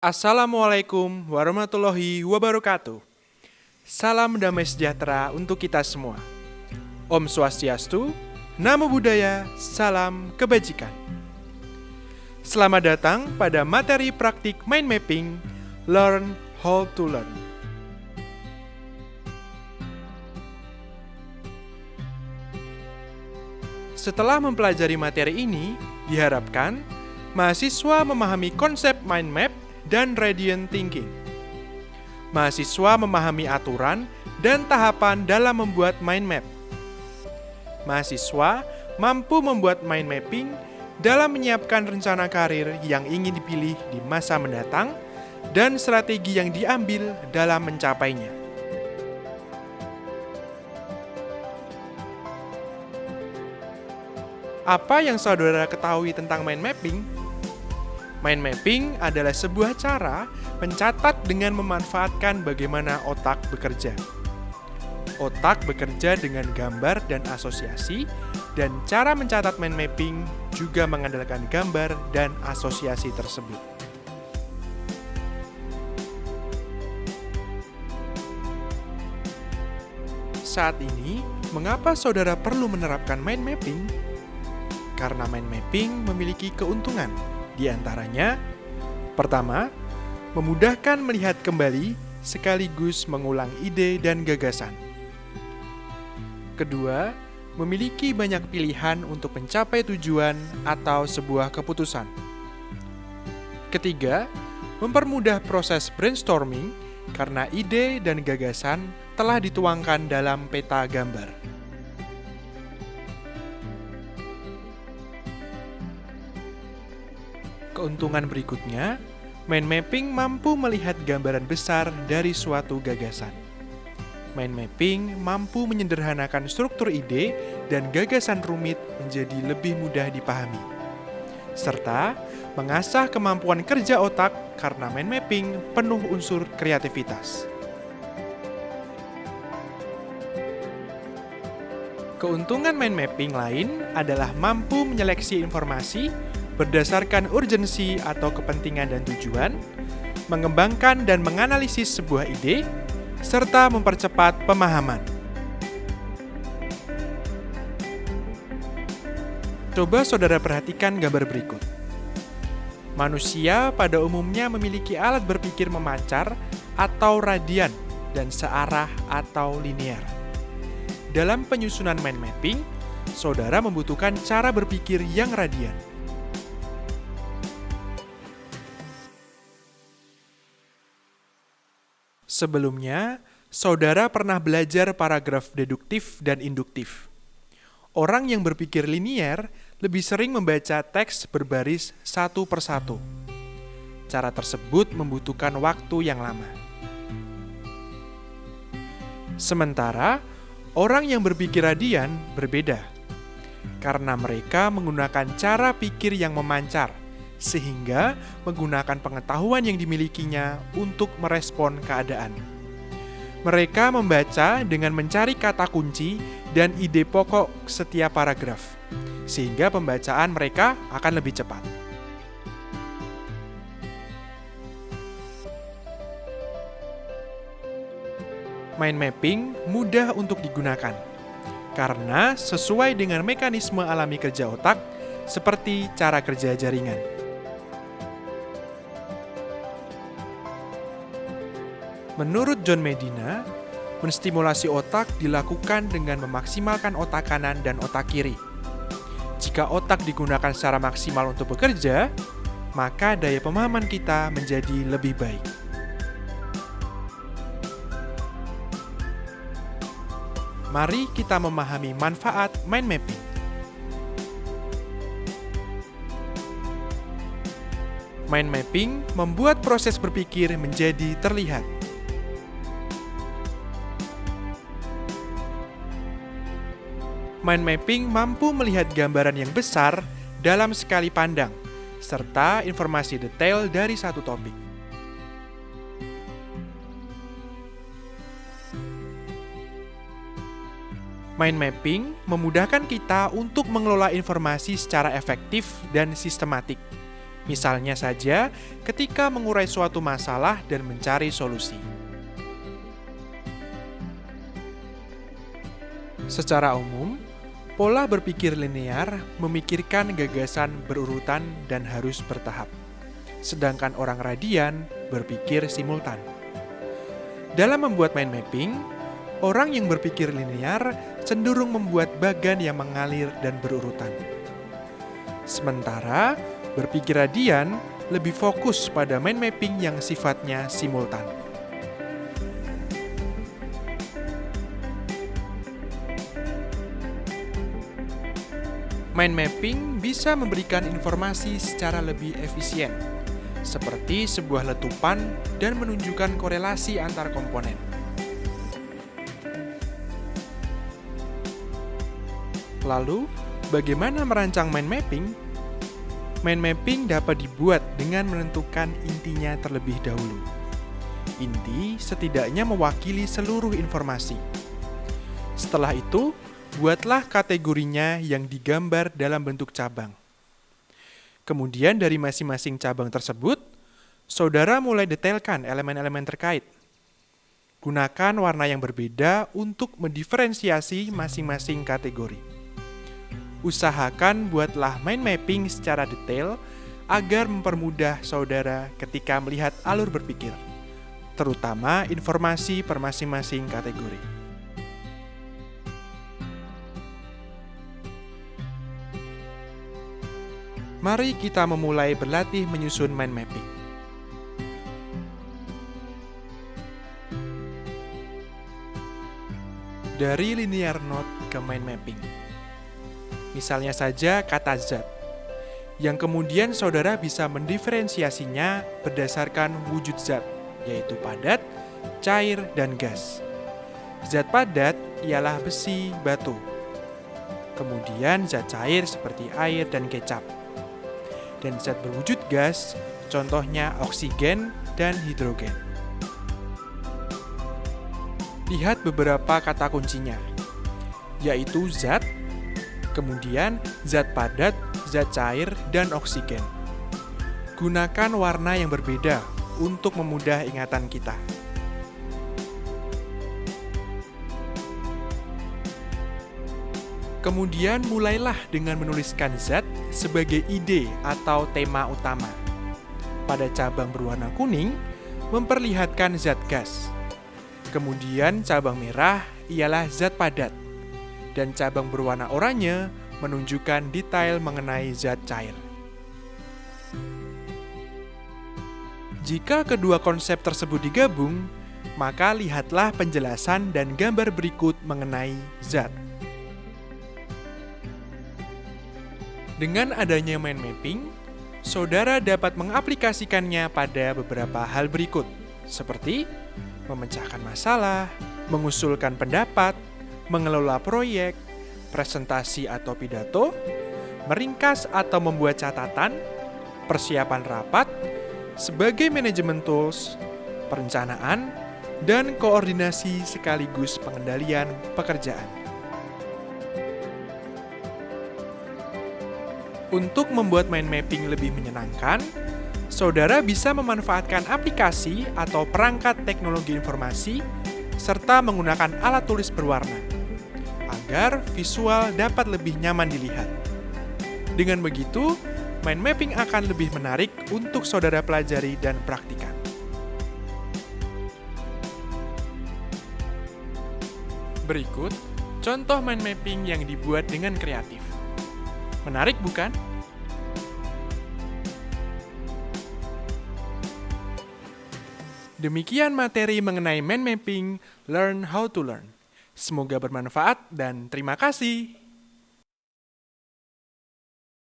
Assalamualaikum warahmatullahi wabarakatuh. Salam damai sejahtera untuk kita semua. Om Swastiastu, Namo Buddhaya, salam kebajikan. Selamat datang pada materi praktik mind mapping Learn How to Learn. Setelah mempelajari materi ini, diharapkan mahasiswa memahami konsep mind map dan radiant thinking. Mahasiswa memahami aturan dan tahapan dalam membuat mind map. Mahasiswa mampu membuat mind mapping dalam menyiapkan rencana karir yang ingin dipilih di masa mendatang dan strategi yang diambil dalam mencapainya. Apa yang saudara ketahui tentang mind mapping? Mind mapping adalah sebuah cara mencatat dengan memanfaatkan bagaimana otak bekerja. Otak bekerja dengan gambar dan asosiasi, dan cara mencatat mind mapping juga mengandalkan gambar dan asosiasi tersebut. Saat ini, mengapa saudara perlu menerapkan mind mapping? Karena mind mapping memiliki keuntungan. Di antaranya, pertama, memudahkan melihat kembali sekaligus mengulang ide dan gagasan. Kedua, memiliki banyak pilihan untuk mencapai tujuan atau sebuah keputusan. Ketiga, mempermudah proses brainstorming karena ide dan gagasan telah dituangkan dalam peta gambar. Keuntungan berikutnya, mind mapping mampu melihat gambaran besar dari suatu gagasan. Mind mapping mampu menyederhanakan struktur ide dan gagasan rumit menjadi lebih mudah dipahami, serta mengasah kemampuan kerja otak karena mind mapping penuh unsur kreativitas. Keuntungan mind mapping lain adalah mampu menyeleksi informasi berdasarkan urgensi atau kepentingan dan tujuan, mengembangkan dan menganalisis sebuah ide, serta mempercepat pemahaman. Coba saudara perhatikan gambar berikut. Manusia pada umumnya memiliki alat berpikir memancar atau radian dan searah atau linear. Dalam penyusunan mind mapping, saudara membutuhkan cara berpikir yang radian. Sebelumnya, saudara pernah belajar paragraf deduktif dan induktif. Orang yang berpikir linier lebih sering membaca teks berbaris satu persatu. Cara tersebut membutuhkan waktu yang lama. Sementara, orang yang berpikir radian berbeda, karena mereka menggunakan cara pikir yang memancar, sehingga menggunakan pengetahuan yang dimilikinya untuk merespon keadaan. Mereka membaca dengan mencari kata kunci dan ide pokok setiap paragraf, sehingga pembacaan mereka akan lebih cepat. Mind mapping mudah untuk digunakan, karena sesuai dengan mekanisme alami kerja otak, seperti cara kerja jaringan. Menurut John Medina, menstimulasi otak dilakukan dengan memaksimalkan otak kanan dan otak kiri. Jika otak digunakan secara maksimal untuk bekerja, maka daya pemahaman kita menjadi lebih baik. Mari kita memahami manfaat mind mapping. Mind mapping membuat proses berpikir menjadi terlihat. Mind mapping mampu melihat gambaran yang besar dalam sekali pandang, serta informasi detail dari satu topik. Mind mapping memudahkan kita untuk mengelola informasi secara efektif dan sistematik, Misalnya saja ketika mengurai suatu masalah dan mencari solusi. Secara umum, pola berpikir linear memikirkan gagasan berurutan dan harus bertahap. Sedangkan orang radian berpikir simultan. Dalam membuat mind mapping, orang yang berpikir linear cenderung membuat bagan yang mengalir dan berurutan. Sementara, berpikir radian lebih fokus pada mind mapping yang sifatnya simultan. Mind mapping bisa memberikan informasi secara lebih efisien, seperti sebuah letupan dan menunjukkan korelasi antar komponen. Lalu, bagaimana merancang mind mapping? Mind mapping dapat dibuat dengan menentukan intinya terlebih dahulu. Inti setidaknya mewakili seluruh informasi. Setelah itu, buatlah kategorinya yang digambar dalam bentuk cabang. Kemudian dari masing-masing cabang tersebut, saudara mulai detailkan elemen-elemen terkait. Gunakan warna yang berbeda untuk mendiferensiasi masing-masing kategori. Usahakan buatlah mind mapping secara detail agar mempermudah saudara ketika melihat alur berpikir, terutama informasi per masing-masing kategori. Mari kita memulai berlatih menyusun mind mapping. Dari linear note ke mind mapping. Misalnya saja kata zat, yang kemudian saudara bisa mendiferensiasinya berdasarkan wujud zat, yaitu padat, cair, dan gas. Zat padat ialah besi, batu. Kemudian zat cair seperti air dan kecap. Dan zat berwujud gas, contohnya oksigen dan hidrogen. Lihat beberapa kata kuncinya, yaitu zat, kemudian zat padat, zat cair, dan oksigen. Gunakan warna yang berbeda untuk memudah ingatan kita. Kemudian mulailah dengan menuliskan zat sebagai ide atau tema utama. Pada cabang berwarna kuning, memperlihatkan zat gas. Kemudian cabang merah ialah zat padat. Dan cabang berwarna oranye menunjukkan detail mengenai zat cair. Jika kedua konsep tersebut digabung, maka lihatlah penjelasan dan gambar berikut mengenai zat. Dengan adanya mind mapping, saudara dapat mengaplikasikannya pada beberapa hal berikut, seperti memecahkan masalah, mengusulkan pendapat, mengelola proyek, presentasi atau pidato, meringkas atau membuat catatan, persiapan rapat, sebagai manajemen tools, perencanaan, dan koordinasi sekaligus pengendalian pekerjaan. Untuk membuat mind mapping lebih menyenangkan, saudara bisa memanfaatkan aplikasi atau perangkat teknologi informasi serta menggunakan alat tulis berwarna agar visual dapat lebih nyaman dilihat. Dengan begitu, mind mapping akan lebih menarik untuk saudara pelajari dan praktikkan. Berikut contoh mind mapping yang dibuat dengan kreatif. Menarik bukan? Demikian materi mengenai mind mapping, Learn How to Learn. Semoga bermanfaat dan terima kasih.